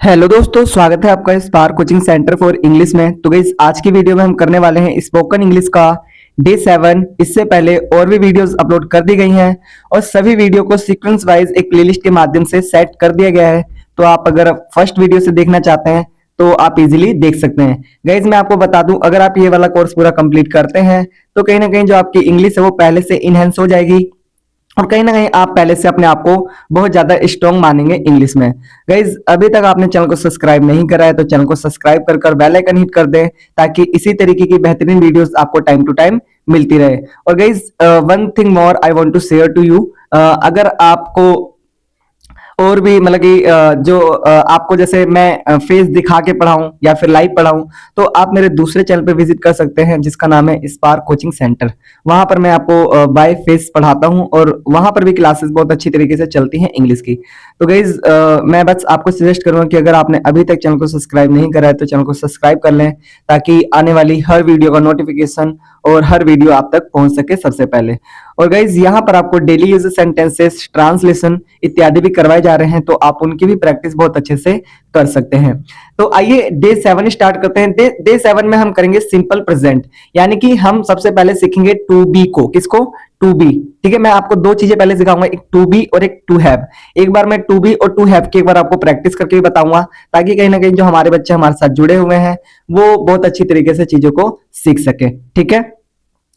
Hello दोस्तों, स्वागत है आपका spark coaching centre for English में। तो गाइस, आज की वीडियो में हम करने वाले हैं स्पोकन इंग्लिश का डे 7। इससे पहले और भी वीडियोस अपलोड कर दी गई हैं और सभी वीडियो को सीक्वेंस वाइज एक प्लेलिस्ट के माध्यम से सेट कर दिया गया है। तो आप अगर फर्स्ट वीडियो से देखना चाहते हैं तो आप इजीली देख सकते हैं। गाइस, मैं आपको बता दूं, अगर आप ये वाला कोर्स पूरा कंप्लीट करते हैं तो कहीं ना कहीं जो आपकी इंग्लिश है वो पहले से इनहेंस हो जाएगी और कहीं ना कहीं आप पहले से अपने आप को बहुत ज्यादा स्ट्रॉन्ग मानेंगे इंग्लिश में। गाइज, अभी तक आपने चैनल को सब्सक्राइब नहीं करा है तो चैनल को सब्सक्राइब कर बेल आइकन हिट कर दें ताकि इसी तरीके की बेहतरीन वीडियोस आपको टाइम टू टाइम मिलती रहे। और guys, one thing more I want to share to you, अगर आपको और भी मतलब कि जो आपको जैसे मैं फेस दिखा के पढ़ाऊं या फिर लाइव पढ़ाऊं तो आप मेरे दूसरे चैनल पे विजिट कर सकते हैं जिसका नाम है स्पार्क कोचिंग सेंटर। वहां पर मैं आपको बाय फेस पढ़ाता हूं और वहां पर भी क्लासेस बहुत अच्छी तरीके से चलती हैं इंग्लिश की। तो गाइज, मैं बस आपको सजेस्ट करूंगा कि अगर आपने अभी तक चैनल को सब्सक्राइब नहीं करा है तो चैनल को सब्सक्राइब कर लें ताकि आने वाली हर वीडियो का नोटिफिकेशन और हर वीडियो आप तक पहुंच सके सबसे पहले। और गाइज, यहाँ पर आपको डेली यूज सेंटेंसेस, ट्रांसलेशन इत्यादि भी करवाए जा रहे हैं तो आप उनकी भी प्रैक्टिस बहुत अच्छे से कर सकते हैं। तो आइए डे 7 स्टार्ट करते हैं। डे 7 में हम करेंगे सिंपल प्रेजेंट, यानी कि हम सबसे पहले सीखेंगे टू बी को। किसको? To be. ठीक है, मैं आपको दो चीजें पहले सिखाऊंगा, एक टू बी और एक टू हैव। एक बार मैं टू बी और टू हैव की एक बार आपको प्रैक्टिस करके भी बताऊंगा ताकि कहीं ना कहीं जो हमारे बच्चे हमारे साथ जुड़े हुए हैं वो बहुत अच्छी तरीके से चीजों को सीख सके। ठीक है,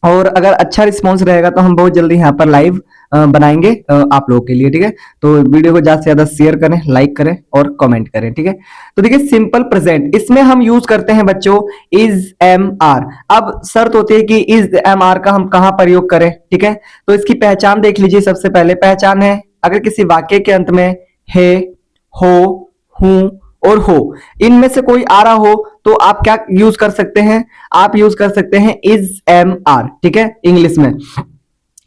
और अगर अच्छा रिस्पांस रहेगा तो हम बहुत जल्दी यहाँ पर लाइव बनाएंगे आप लोगों के लिए। ठीक है, तो वीडियो को ज्यादा से ज्यादा शेयर करें, लाइक करें और कमेंट करें। ठीक है, तो देखिए सिंपल प्रेजेंट, इसमें हम यूज करते हैं बच्चों इज एम आर। अब शर्त होती है कि इज एम आर का हम कहां प्रयोग करें। ठीक है, तो इसकी पहचान देख लीजिए। सबसे पहले पहचान है, अगर किसी वाक्य के अंत में है, हो, हूं और हो, इनमें से कोई आ रहा हो तो आप क्या यूज कर सकते हैं? आप यूज कर सकते हैं इज एम आर। ठीक है, इंग्लिश में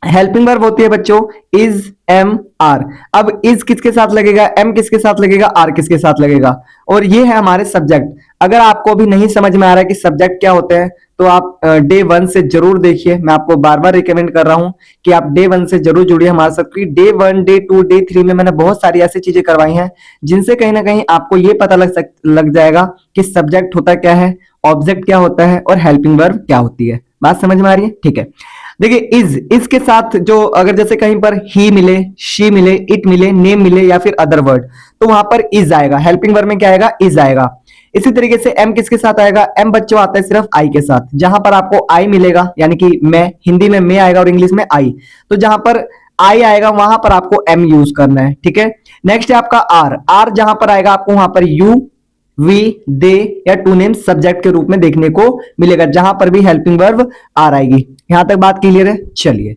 हेल्पिंग वर्ब होती है बच्चों इज एम आर। अब इज किसके साथ लगेगा, एम किसके साथ लगेगा, आर किसके साथ लगेगा, और ये है हमारे सब्जेक्ट। अगर आपको अभी नहीं समझ में आ रहा है कि सब्जेक्ट क्या होते हैं तो आप डे 1 से जरूर देखिए। मैं आपको बार बार रिकमेंड कर रहा हूं कि आप डे 1 से जरूर जुड़िए हमारे साथ, क्योंकि डे 1, डे 2, डे 3 में मैंने बहुत सारी ऐसी चीजें करवाई हैं जिनसे कहीं ना कहीं आपको ये पता लग जाएगा कि सब्जेक्ट होता क्या है, ऑब्जेक्ट क्या होता है और हेल्पिंग वर्ब क्या होती है। बात समझ में आ रही है? ठीक है, देखिए इज के साथ जो अगर जैसे कहीं पर ही मिले, शी मिले, इट मिले, नेम मिले या फिर अदर वर्ड तो वहां पर इज आएगा। हेल्पिंग वर्ब में क्या आएगा? इज आएगा। इसी तरीके से एम किसके साथ आएगा? एम बच्चों आता है सिर्फ आई के साथ। जहां पर आपको आई मिलेगा यानी कि मैं, हिंदी में मैं आएगा और इंग्लिश में आई, तो जहां पर आई आएगा वहां पर आपको एम यूज करना है। ठीक है, नेक्स्ट है आपका आर। आर जहां पर आएगा आपको वहां पर यू, वी, दे या टू नेम सब्जेक्ट के रूप में देखने को मिलेगा, जहां पर भी हेल्पिंग वर्ब आर आएगी। यहां तक बात क्लियर है? चलिए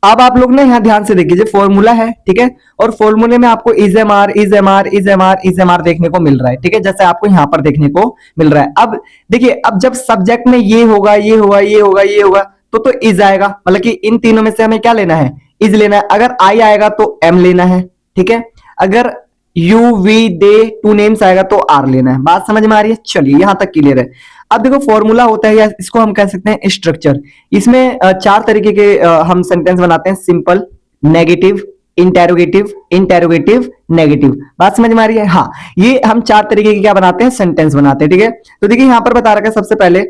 अब आप लोग ना यहाँ ध्यान से देखिए, फॉर्मूला है। ठीक है, और फॉर्मूले में आपको is am are, is am are, is am are, is am are देखने को मिल रहा है। ठीक है, जैसे आपको यहाँ पर देखने को मिल रहा है। अब देखिए, अब जब सब्जेक्ट में ये होगा, ये होगा, ये होगा, ये होगा तो इज आएगा। मतलब कि इन तीनों में से हमें क्या लेना है? इज लेना है। अगर आई आएगा तो एम लेना है। ठीक है, अगर you, we, they, two names आएगा तो आर लेना है। बात समझ में आ रही है? चलिए यहां तक क्लियर है। अब देखो फॉर्मूला होता है या इसको हम कह सकते हैं स्ट्रक्चर। इसमें चार तरीके के हम सेंटेंस बनाते हैं, simple, negative, interrogative, interrogative, negative. बात समझ में आ रही है? हाँ, ये हम चार तरीके के क्या बनाते हैं? सेंटेंस बनाते हैं। ठीक है, तो देखिए यहां पर बता रखा है सबसे पहले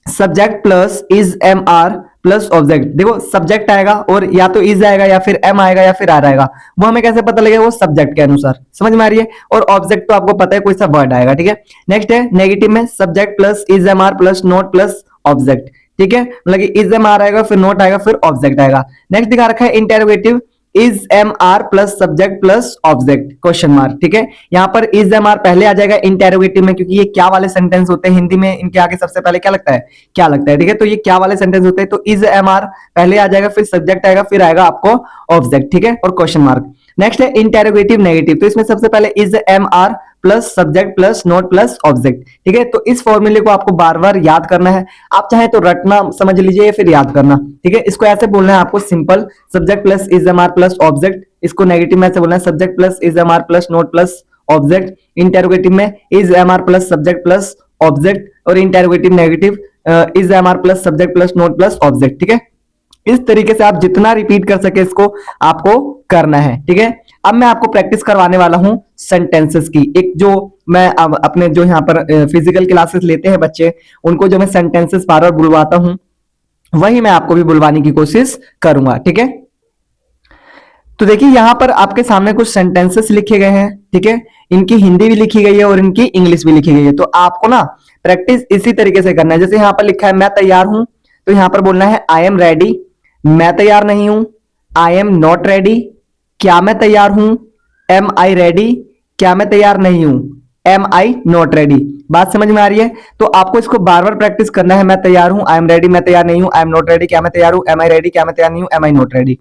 subject plus is am are plus object. देखो सब्जेक्ट आएगा और या तो इज आएगा या फिर एम आएगा या फिर आर आएगा, वो हमें कैसे पता लगेगा? वो सब्जेक्ट के अनुसार। समझ में आ रही है? और ऑब्जेक्ट तो आपको पता है कोई सा वर्ड आएगा। ठीक है, नेक्स्ट है नेगेटिव में subject plus is am are plus not plus object. ठीक है, मतलब कि इज एम आर आएगा, फिर नोट आएगा, फिर ऑब्जेक्ट आएगा। नेक्स्ट दिखा रखा है interrogative is am are plus subject plus object question mark. ठीक है, यहां पर इज एम आर पहले आ जाएगा इंटेरोगेटिव में, क्योंकि ये क्या वाले सेंटेंस होते हैं, हिंदी में इनके आगे सबसे पहले क्या लगता है? क्या लगता है। ठीक है, तो ये क्या वाले सेंटेंस होते हैं, तो इज एम आर पहले आ जाएगा, फिर सब्जेक्ट आएगा, फिर आएगा आपको ऑब्जेक्ट। ठीक है, और क्वेश्चन मार्क। नेक्स्ट है इंटेरोगेटिव नेगेटिव, तो इसमें सबसे पहले is am are plus subject plus not plus object. ठीक है, तो इस फॉर्मूले को आपको बार बार याद करना है। आप चाहे तो रटना समझ लीजिए या फिर याद करना। ठीक है, इसको ऐसे बोलना है आपको, simple subject plus is am are plus object. इसको नेगेटिव में ऐसे बोलना है, subject plus is am are plus not plus object. Interrogative में is am are plus subject plus object, और interrogative negative is am are plus subject plus not plus object. ठीक है, इस तरीके से आप जितना रिपीट कर सके इसको आपको करना है, ठीक है। अब मैं आपको प्रैक्टिस करवाने वाला हूं सेंटेंसेस की। एक जो मैं अब अपने जो यहाँ पर फिजिकल क्लासेस लेते हैं बच्चे, उनको जो मैं सेंटेंसेस बार बार बुलवाता हूं, वही मैं आपको भी बुलवाने की कोशिश करूंगा, ठीक है। तो देखिए यहां पर आपके सामने कुछ सेंटेंसेस लिखे गए हैं, ठीक है। इनकी हिंदी भी लिखी गई है और इनकी इंग्लिश भी लिखी गई है। तो आपको ना प्रैक्टिस इसी तरीके से करना है। जैसे यहां पर लिखा है मैं तैयार हूं, तो यहां पर बोलना है आई एम रेडी। मैं तैयार नहीं हूं, आई एम नॉट रेडी। क्या मैं तैयार हूं, एम आई रेडी। क्या मैं तैयार नहीं हूं, एम आई नॉट रेडी। बात समझ में आ रही है? तो आपको इसको बार बार प्रैक्टिस करना है। मैं तैयार हूं, आई एम रेडी। मैं तैयार नहीं हूं, आई एम नॉट रेडी। क्या मैं तैयार हूं, एम आई रेडी। क्या मैं तैयार नहीं हूं, एम आई नॉट रेडी।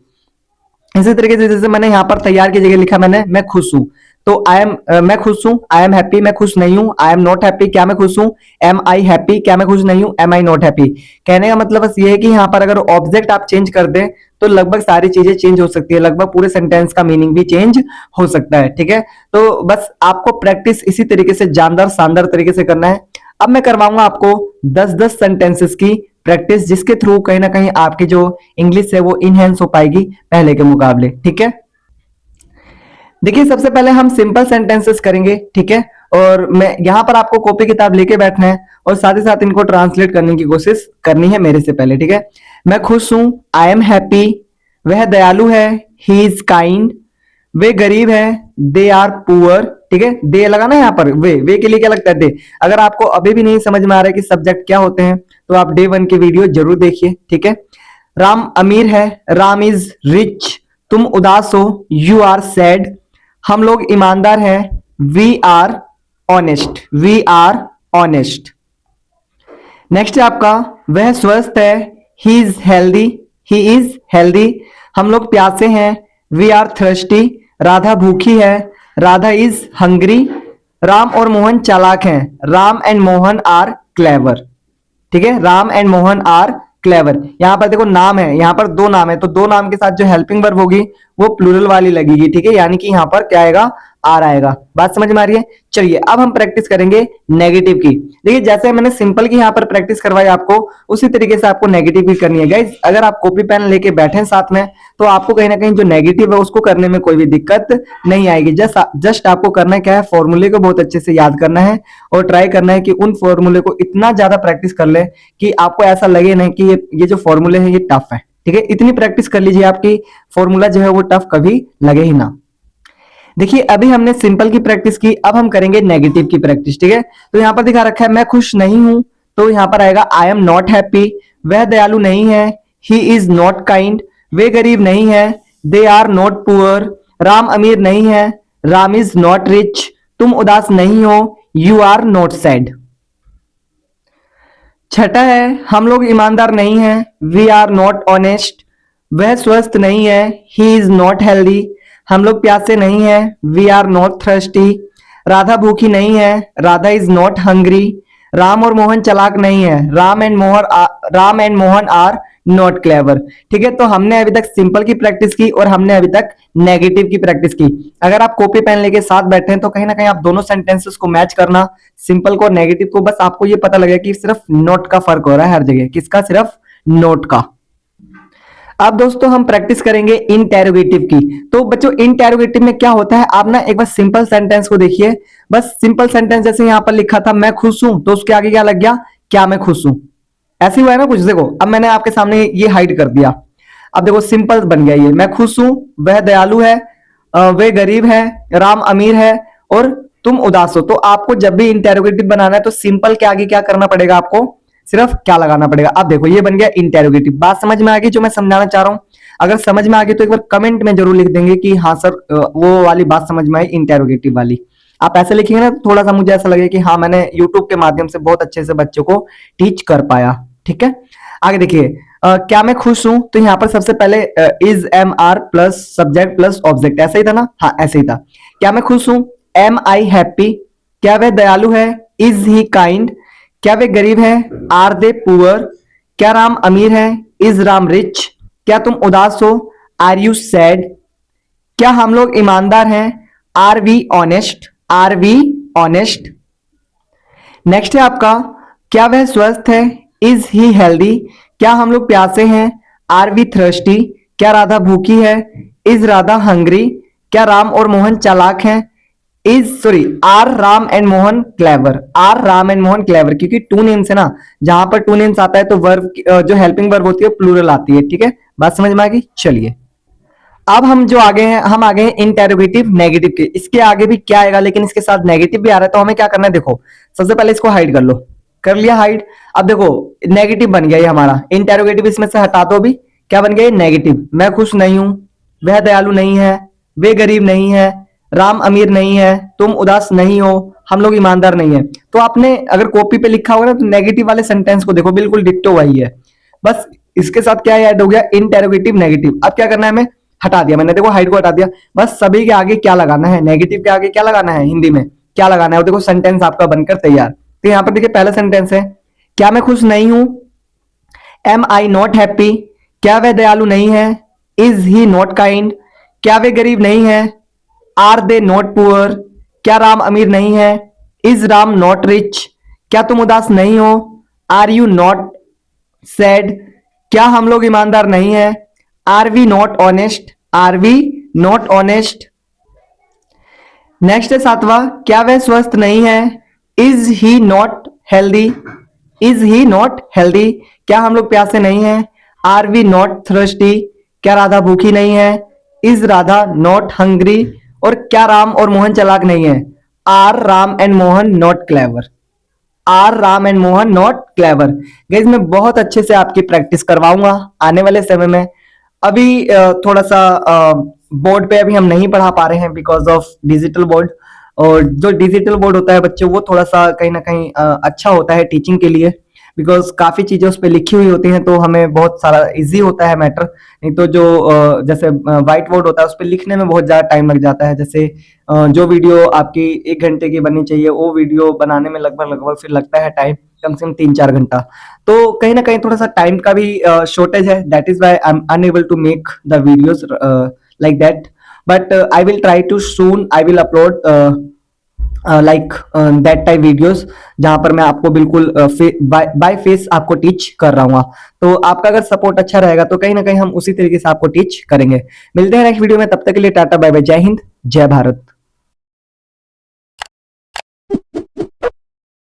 इसी तरीके से जैसे मैंने यहाँ पर तैयार की जगह लिखा मैंने मैं खुश हूं, तो आई एम मैं खुश हूं, आई एम हैप्पी। मैं खुश नहीं हूं, आई एम नॉट हैप्पी। क्या मैं खुश हूं, एम आई हैप्पी। क्या मैं खुश नहीं हूं, एम आई नॉट हैप्पी। कहने का मतलब बस ये है कि यहाँ पर अगर ऑब्जेक्ट आप चेंज कर दें तो लगभग सारी चीजें चेंज हो सकती है, लगभग पूरे सेंटेंस का मीनिंग भी चेंज हो सकता है, ठीक है। तो बस आपको प्रैक्टिस इसी तरीके से जानदार शानदार तरीके से करना है। अब मैं करवाऊंगा आपको 10-10 सेंटेंसेस की प्रैक्टिस, जिसके थ्रू कहीं ना कहीं आपकी जो इंग्लिश है वो इनहेंस हो पाएगी पहले के मुकाबले, ठीक है। देखिए सबसे पहले हम सिंपल सेंटेंसेस करेंगे, ठीक है। और मैं यहां पर आपको कॉपी किताब लेके बैठना है और साथ ही साथ इनको ट्रांसलेट करने की कोशिश करनी है मेरे से पहले, ठीक है। मैं खुश हूं, आई एम हैप्पी। वह दयालु है, ही इज काइंड। वे गरीब है, दे आर पुअर, ठीक है। दे लगाना है यहाँ पर, वे के लिए क्या लगता है दे। अगर आपको अभी भी नहीं समझ में आ रहा है कि सब्जेक्ट क्या होते हैं तो आप डे 1 की वीडियो जरूर देखिए, ठीक है। राम अमीर है, राम इज रिच। तुम उदास हो, यू आर सैड। हम लोग ईमानदार हैं, we are honest, we are honest. Next है आपका वह स्वस्थ है, he is healthy, he is healthy. हम लोग प्यासे हैं, वी आर थर्स्टी। राधा भूखी है, राधा इज हंग्री। राम और मोहन चालाक हैं, Ram and Mohan are clever, ठीक है। Ram and Mohan are clever. यहां पर देखो नाम है, यहां पर दो नाम है, तो दो नाम के साथ जो हेल्पिंग वर्ब होगी वो प्लूरल वाली लगेगी, ठीक है। यानी कि यहां पर क्या आएगा, आर आएगा। बात समझ में आ रही है? चलिए अब हम प्रैक्टिस करेंगे नेगेटिव की। देखिए जैसे मैंने सिंपल की यहां पर प्रैक्टिस करवाई आपको, उसी तरीके से आपको नेगेटिव की करनी है। गाइस अगर आप कॉपी पेन लेके बैठे साथ में तो आपको कहीं ना कहीं जो नेगेटिव है उसको करने में कोई भी दिक्कत नहीं आएगी। जस्ट आपको करना क्या है, फॉर्मूले को बहुत अच्छे से याद करना है और ट्राई करना है कि उन फॉर्मूले को इतना ज्यादा प्रैक्टिस कर ले कि आपको ऐसा लगे नहीं कि ये जो फॉर्मूले हैं ये टफ है, ठीक है। इतनी प्रैक्टिस कर लीजिए आपकी फॉर्मूला जो है वो टफ कभी लगे ही ना। देखिए अभी हमने सिंपल की प्रैक्टिस की, अब हम करेंगे नेगेटिव की प्रैक्टिस, ठीक है। तो यहां पर दिखा रखा है मैं खुश नहीं हूं, तो यहां पर आएगा आई एम नॉट हैप्पी। वह दयालु नहीं है, ही इज नॉट काइंड। वे गरीब नहीं है, they are not poor. Ram अमीर नहीं है, राम इज नॉट रिच। तुम उदास नहीं हो, यू आर नॉट सैड। छठा है हम लोग ईमानदार नहीं हैं, वी आर नॉट ऑनेस्ट। वह स्वस्थ नहीं है, ही इज नॉट हेल्दी। हम लोग प्यासे नहीं हैं, we are not thirsty. Radha भूखी नहीं है, Radha is not hungry. Ram और मोहन चालाक नहीं है, Ram and Mohan are not clever, ठीक है। तो हमने अभी तक सिंपल की प्रैक्टिस की और हमने अभी तक नेगेटिव की प्रैक्टिस की। अगर आप कॉपी पेन लेके साथ बैठे हैं तो कहीं ना कहीं आप दोनों सेंटेंसेस को मैच करना, सिंपल को और नेगेटिव को। बस आपको ये पता लगे कि सिर्फ नोट का फर्क हो रहा है हर जगह, किसका, सिर्फ नोट का। अब दोस्तों हम प्रैक्टिस करेंगे इंटेरोगेटिव की। तो बच्चों इंटेरोगेटिव में क्या होता है, आप ना एक बार सिंपल सेंटेंस को देखिए। बस सिंपल सेंटेंस जैसे यहां पर लिखा था मैं खुश हूं, तो उसके आगे क्या लग गया, क्या मैं खुश हूं। ऐसे हुआ है ना कुछ। देखो अब मैंने आपके सामने ये हाइड कर दिया, अब देखो सिंपल बन गया ये। मैं खुश हूं, वह दयालु है, वे गरीब है, राम अमीर है और तुम उदास हो। तो आपको जब भी इंटेरोगेटिव बनाना है तो सिंपल के आगे क्या करना पड़ेगा, आपको सिर्फ क्या लगाना पड़ेगा। अब देखो ये बन गया इंटेरोगेटिव। बात समझ में आ गई जो मैं समझाना चाह रहा हूं? अगर समझ में आ गई तो एक बार कमेंट में जरूर लिख देंगे कि हाँ सर वो वाली बात समझ में आई, इंटेरोगेटिव वाली। आप ऐसे लिखेंगे ना तो थोड़ा सा मुझे ऐसा लगेगा कि हाँ मैंने यूट्यूब के माध्यम से बहुत अच्छे से बच्चों को टीच कर पाया, ठीक है। आगे देखिए क्या मैं खुश हूं, तो यहां पर सबसे पहले is am are plus subject plus object, ऐसा ही था ना? हाँ ऐसे ही था। क्या मैं खुश हूं, एम आई हैप्पी। क्या वह दयालु है, इज ही काइंड। क्या वे गरीब है, आर दे पुअर। क्या राम अमीर है, इज राम रिच। क्या तुम उदास हो, आर यू सैड। क्या हम लोग ईमानदार हैं, are we honest, are we honest. Next है आपका क्या वह स्वस्थ है, इज ही हेल्दी। क्या हम लोग प्यासे हैं, आर वी थर्स्टी, क्या राधा भूखी है? इज राधा हंग्री, क्या राम और मोहन चालाक हैं? Are Ram and Mohan clever, are Ram and Mohan clever, क्योंकि टू नेम्स है ना, जहां पर टू नेम्स आता है तो वर्ब जो हेल्पिंग वर्ब होती है प्लूरल आती है। ठीक है, बात समझ में आ गई? चलिए अब हम जो आगे हैं, हम आगे हैं इंटेरोगेटिव नेगेटिव के। इसके आगे भी क्या आएगा, लेकिन इसके साथ नेगेटिव भी आ रहा है, तो हमें क्या करना है? देखो सबसे पहले इसको हाइड कर लो। कर लिया हाइड। अब देखो नेगेटिव बन गया ये हमारा इंटेरोगेटिव, इसमें से हटा दो भी। क्या बन गया ये? नेगेटिव। मैं खुश नहीं हूं, वह दयालु नहीं है, वे गरीब नहीं है, राम अमीर नहीं है, तुम उदास नहीं हो, हम लोग ईमानदार नहीं है। तो आपने अगर कॉपी पे लिखा होगा ना, तो नेगेटिव वाले सेंटेंस को देखो, बिल्कुल डिट्टो वही है। बस इसके साथ क्या ऐड हो गया? Interrogative negative. अब क्या करना है हमें? हटा दिया मैंने, देखो हाइड को हटा दिया। बस सभी के आगे क्या लगाना है? नेगेटिव के आगे क्या लगाना है? हिंदी में क्या लगाना है? और देखो सेंटेंस आपका बनकर तैयार। तो यहाँ पर देखिए पहला सेंटेंस है, क्या मैं खुश नहीं हूं? एम आई नॉट हैप्पी, क्या वह दयालु नहीं है? इज ही नॉट काइंड, क्या वे गरीब नहीं है? आर दे नॉट पुअर, क्या राम अमीर नहीं है? इज राम नॉट रिच, क्या तुम उदास नहीं हो? आर यू नॉट सैड, क्या हम लोग ईमानदार नहीं है? Are we not honest, are we not honest. Next है सातवां, क्या वह स्वस्थ नहीं है? Is he not healthy, is he not healthy, क्या हम लोग प्यासे नहीं हैं? आर वी नॉट थर्स्टी, क्या राधा भूखी नहीं है? इज राधा नॉट हंग्री, और क्या राम और मोहन चालाक नहीं है? Are Ram and Mohan not clever, are Ram and Mohan not clever. Guys मैं बहुत अच्छे से आपकी प्रैक्टिस करवाऊंगा आने वाले समय में। अभी थोड़ा सा बोर्ड पे अभी हम नहीं पढ़ा पा रहे हैं बिकॉज ऑफ डिजिटल बोर्ड। और जो डिजिटल बोर्ड होता है बच्चों, वो थोड़ा सा कहीं ना कहीं अच्छा होता है टीचिंग के लिए, बिकॉज काफी चीजें उस पर लिखी हुई होती हैं, तो हमें बहुत सारा इजी होता है मैटर। नहीं तो जो जैसे व्हाइट बोर्ड होता है उस पर लिखने में बहुत ज्यादा टाइम लग जाता है। जैसे जो वीडियो आपकी 1 घंटे की बननी चाहिए, वो वीडियो बनाने में लगभग लगभग फिर लगता है टाइम कम से कम 3-4 घंटा। तो कहीं ना कहीं थोड़ा सा टाइम का भी शॉर्टेज है, that is why I am unable to make the videos like that. But I will try to soon, I will upload like that type videos, जहां पर मैं आपको बिल्कुल बाय फेस आपको टीच कर रहा हूँ। तो आपका अगर सपोर्ट अच्छा रहेगा तो कहीं ना कहीं हम उसी तरीके से आपको टीच करेंगे। मिलते हैं नेक्स्ट वीडियो में, तब तक के लिए टाटा बाय बाय, जय हिंद जय भारत।